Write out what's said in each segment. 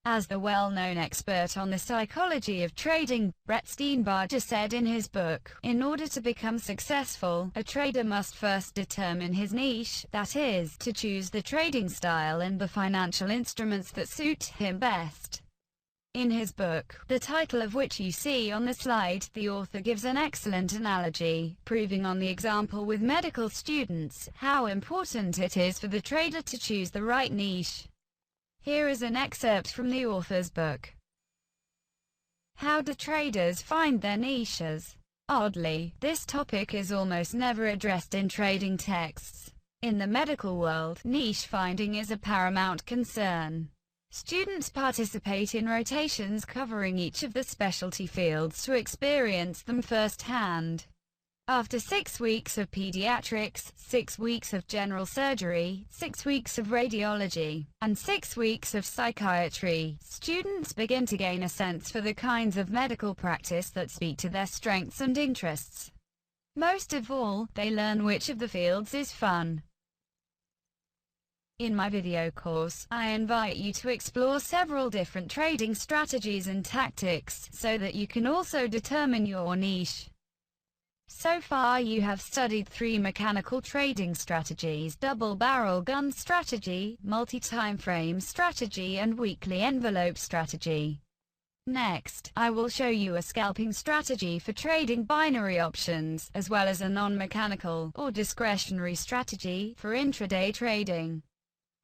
As the well-known expert on the psychology of trading, Brett Steenbarger said in his book, in order to become successful, a trader must first determine his niche, that is, to choose the trading style and the financial instruments that suit him best. In his book, the title of which you see on the slide, the author gives an excellent analogy, proving on the example with medical students, how important it is for the trader to choose the right niche. Here is an excerpt from the author's book. How do traders find their niches? Oddly, this topic is almost never addressed in trading texts. In the medical world, niche finding is a paramount concern. Students participate in rotations covering each of the specialty fields to experience them firsthand. After 6 weeks of pediatrics, 6 weeks of general surgery, 6 weeks of radiology, and 6 weeks of psychiatry, students begin to gain a sense for the kinds of medical practice that speak to their strengths and interests. Most of all, they learn which of the fields is fun. In my video course, I invite you to explore several different trading strategies and tactics, so that you can also determine your niche. So far you have studied 3 mechanical trading strategies: double barrel gun strategy, multi-time frame strategy, and weekly envelope strategy. Next, I will show you a scalping strategy for trading binary options, as well as a non-mechanical, or discretionary strategy, for intraday trading.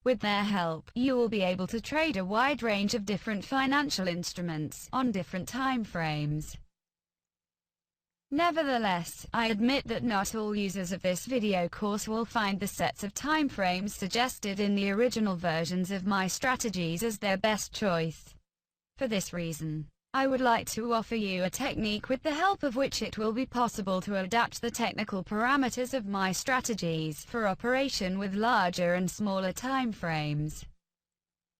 With their help, you will be able to trade a wide range of different financial instruments, on different time frames. Nevertheless, I admit that not all users of this video course will find the sets of timeframes suggested in the original versions of my strategies as their best choice. For this reason, I would like to offer you a technique with the help of which it will be possible to adapt the technical parameters of my strategies for operation with larger and smaller timeframes.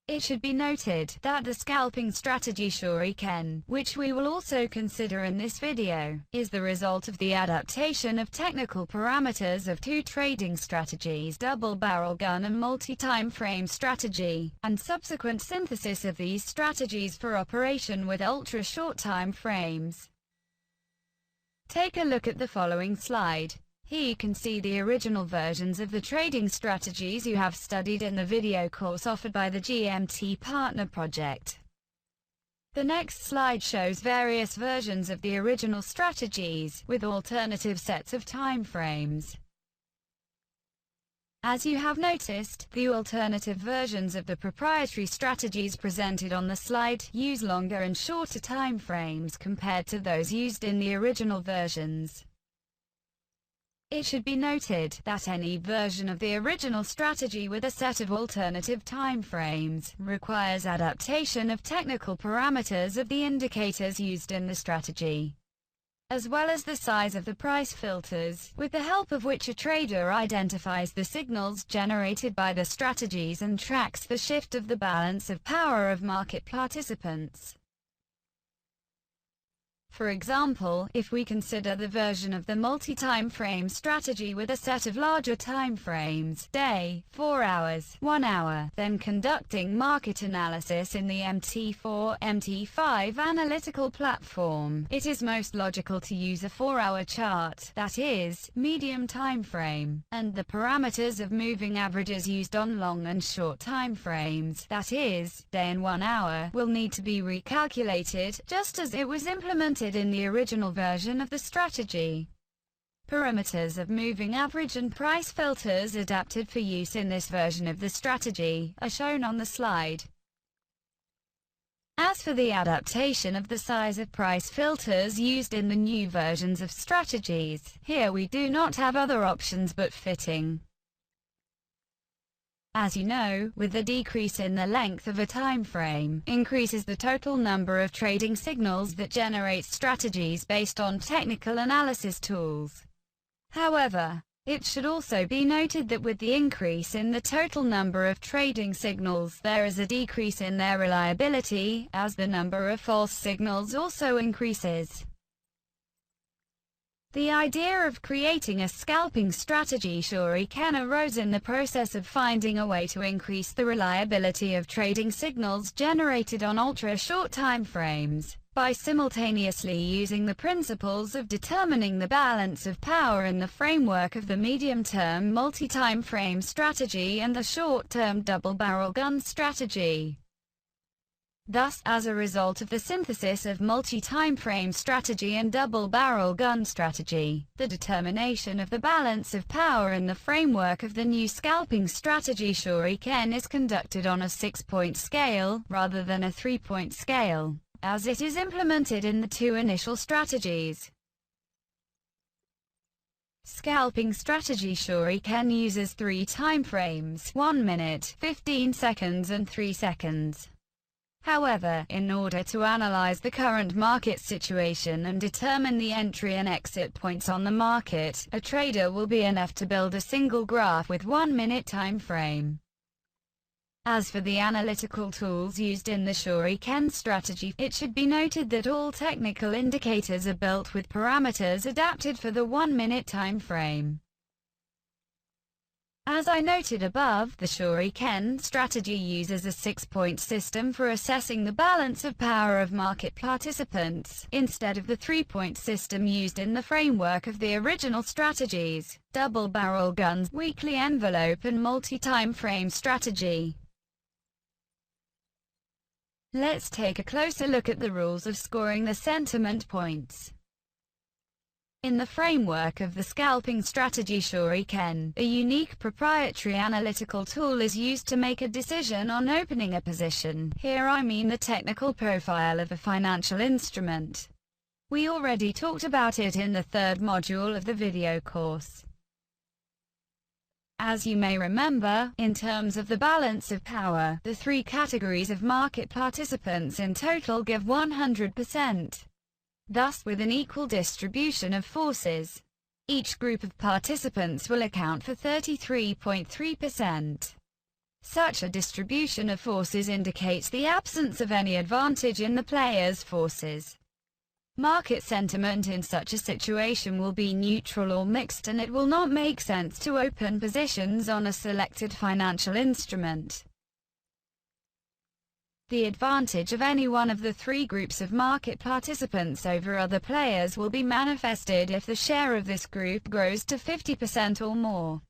It should be noted that the scalping strategy Shuriken, which we will also consider in this video, is the result of the adaptation of technical parameters of 2 trading strategies: double barrel gun and multi-time frame strategy, and subsequent synthesis of these strategies for operation with ultra-short time frames. Take a look at the following slide. Here you can see the original versions of the trading strategies you have studied in the video course offered by the GMT Partner Project. The next slide shows various versions of the original strategies, with alternative sets of timeframes. As you have noticed, the alternative versions of the proprietary strategies presented on the slide use longer and shorter timeframes compared to those used in the original versions. It should be noted that any version of the original strategy with a set of alternative timeframes requires adaptation of technical parameters of the indicators used in the strategy, as well as the size of the price filters, with the help of which a trader identifies the signals generated by the strategies and tracks the shift of the balance of power of market participants. For example, if we consider the version of the multi-time frame strategy with a set of larger time frames, day, 4 hours, 1 hour, then conducting market analysis in the MT4, MT5 analytical platform, it is most logical to use a 4-hour chart, that is, medium time frame, and the parameters of moving averages used on long and short time frames, that is, day and 1 hour, will need to be recalculated, just as it was implemented in the original version of the strategy. Parameters of moving average and price filters adapted for use in this version of the strategy are shown on the slide. As for the adaptation of the size of price filters used in the new versions of strategies, here we do not have other options but fitting. As you know, with the decrease in the length of a time frame, increases the total number of trading signals that generate strategies based on technical analysis tools. However, it should also be noted that with the increase in the total number of trading signals, there is a decrease in their reliability, as the number of false signals also increases. The idea of creating a scalping strategy Shuriken arose in the process of finding a way to increase the reliability of trading signals generated on ultra-short time frames, by simultaneously using the principles of determining the balance of power in the framework of the medium-term multi-time frame strategy and the short-term double-barrel gun strategy. Thus, as a result of the synthesis of multi-time frame strategy and double-barrel gun strategy, the determination of the balance of power in the framework of the new scalping strategy Shuriken is conducted on a 6-point scale, rather than a 3-point scale, as it is implemented in the two initial strategies. Scalping strategy Shuriken uses 3 time frames: 1 minute, 15 seconds and 3 seconds. However, in order to analyze the current market situation and determine the entry and exit points on the market, a trader will be enough to build a single graph with 1-minute time frame. As for the analytical tools used in the Shuriken strategy, it should be noted that all technical indicators are built with parameters adapted for the 1-minute time frame. As I noted above, the Shuriken strategy uses a 6-point system for assessing the balance of power of market participants, instead of the 3-point system used in the framework of the original strategies, double-barrel guns, weekly envelope and multi-time frame strategy. Let's take a closer look at the rules of scoring the sentiment points. In the framework of the scalping strategy Shuriken, a unique proprietary analytical tool is used to make a decision on opening a position. Here I mean the technical profile of a financial instrument. We already talked about it in the 3rd module of the video course. As you may remember, in terms of the balance of power, the 3 categories of market participants in total give 100%. Thus, with an equal distribution of forces, each group of participants will account for 33.3%. Such a distribution of forces indicates the absence of any advantage in the player's forces. Market sentiment in such a situation will be neutral or mixed, and it will not make sense to open positions on a selected financial instrument. The advantage of any one of the 3 groups of market participants over other players will be manifested if the share of this group grows to 50% or more,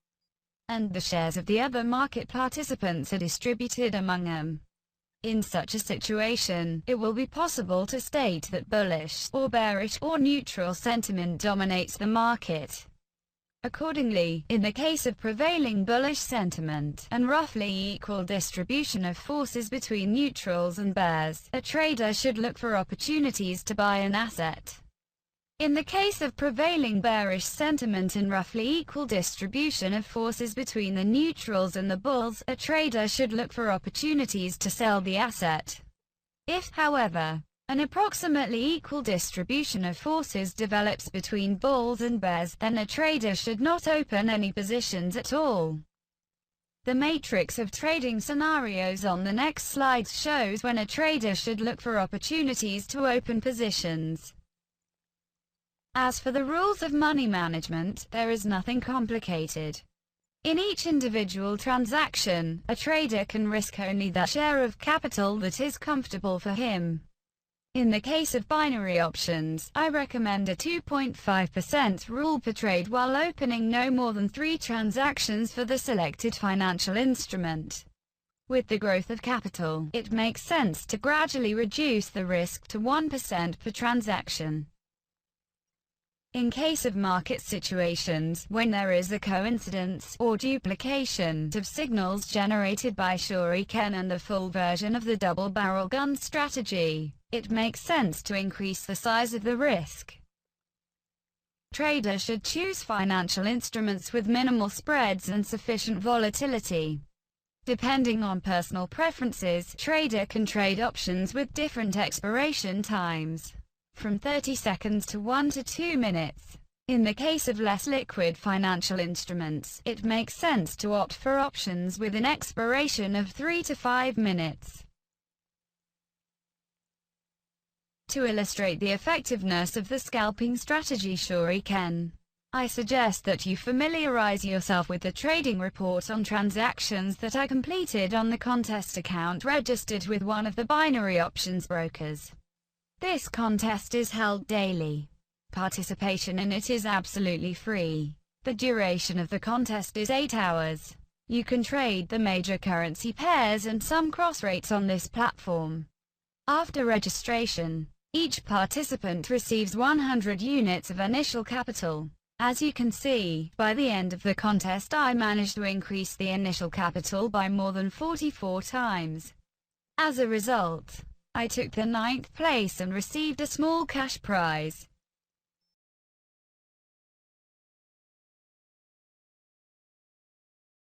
and the shares of the other market participants are distributed among them. In such a situation, it will be possible to state that bullish, or bearish, or neutral sentiment dominates the market. Accordingly, in the case of prevailing bullish sentiment, and roughly equal distribution of forces between neutrals and bears, a trader should look for opportunities to buy an asset. In the case of prevailing bearish sentiment and roughly equal distribution of forces between the neutrals and the bulls, a trader should look for opportunities to sell the asset. If, however, an approximately equal distribution of forces develops between bulls and bears, then a trader should not open any positions at all. The matrix of trading scenarios on the next slide shows when a trader should look for opportunities to open positions. As for the rules of money management, there is nothing complicated. In each individual transaction, a trader can risk only that share of capital that is comfortable for him. In the case of binary options, I recommend a 2.5% rule per trade while opening no more than 3 transactions for the selected financial instrument. With the growth of capital, it makes sense to gradually reduce the risk to 1% per transaction. In case of market situations, when there is a coincidence, or duplication, of signals generated by Shuriken and the full version of the double-barrel gun strategy, it makes sense to increase the size of the risk. Traders should choose financial instruments with minimal spreads and sufficient volatility. Depending on personal preferences, trader can trade options with different expiration times, from 30 seconds to 1 to 2 minutes. In the case of less liquid financial instruments, it makes sense to opt for options with an expiration of 3 to 5 minutes. To illustrate the effectiveness of the scalping strategy Shuriken, I suggest that you familiarize yourself with the trading report on transactions that I completed on the contest account registered with one of the binary options brokers. This contest is held daily. Participation in it is absolutely free. The duration of the contest is 8 hours. You can trade the major currency pairs and some cross rates on this platform. After registration, each participant receives 100 units of initial capital. As you can see, by the end of the contest I managed to increase the initial capital by more than 44 times. As a result, I took the 9th place and received a small cash prize.